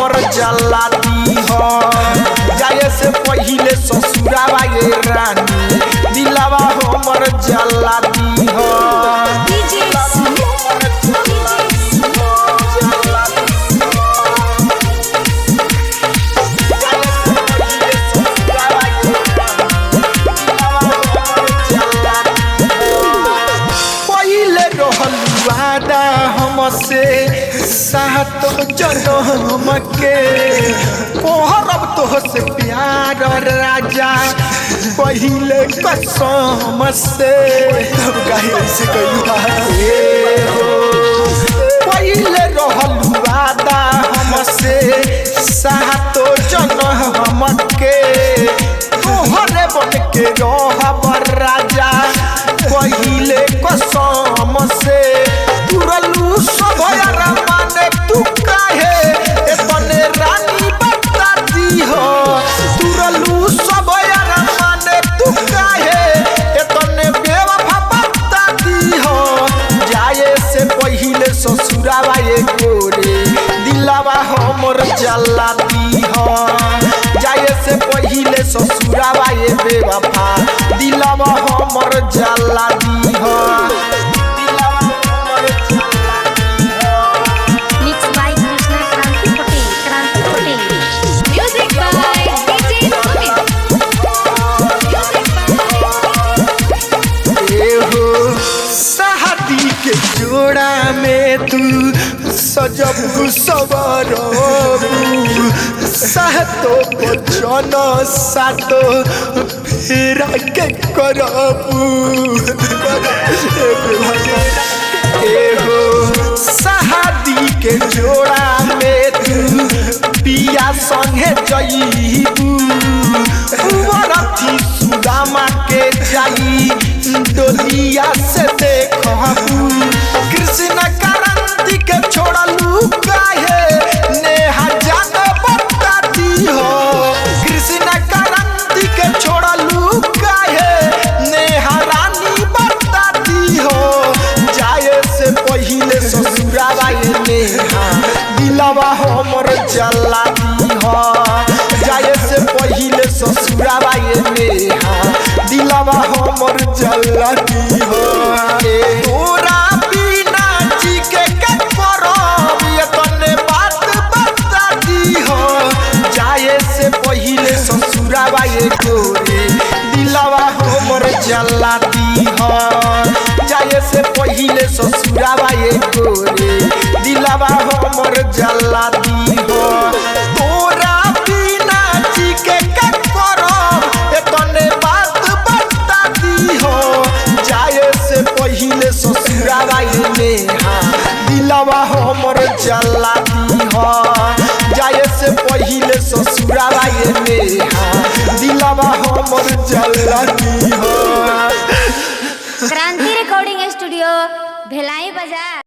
हमर जलाती हो जाए से पहिले ससुरावा ये रानी दिलवा हमर जलाती हो हमसे सात जन्म के कोहरब तो से प्यार राजा पहिले कसम से से पहिले रहल वादा हमसे सात जन्म के तोहरे बन के रहब राजा पहिले कसम से तुरलू सब माने तू काहे एतने रानी बताती हो तुरलू सब माने तू काहे एतने बेवफा बताती हो जाए से पहिले ससुरावा ये गोरे दिलवा हमर जलाती हो जाए से पहिले ससुरावा ये बेवफा दिलवा हमर जलाती हो जोड़ा में तू सजबू सवरबू सातो बचन सातो फेरा के करबू एहो शादी के जोड़ा में तू पिया संगे जईबू वरथी सुदामा के जाई डोलिया से देखबू कृष्ण क्रांति के छोड़लू काहे नेहा जान बताती हो कृष्ण क्रांति के छोड़लू काहे नेहा रानी बताती हो जाए से पहिले ससुरावा ये नेहा दिलवा हमर जलाती हो जाए से पहिले ससुरावा ये नेहा दिलवा हमर जलाती हो तोरा बिना जी के करब ये तने बात बताती हो जाए से पहिले ससुरावा ये गोरे दिलवा हमर जलाती हो जाए से पहिले ससुरावा ये गोरे दिलवा हमर जलाती हो तोरा बिना जी के करब एतने बात बताती हो जाए से पहिले ससुरावा ये नेहा दिलवा हमर जलाती हो जाए से पहिले ससुरावा ये नेहा दिलवा हमर जलाती हो क्रांति रिकॉर्डिंग स्टूडियो भिलाई बाजार।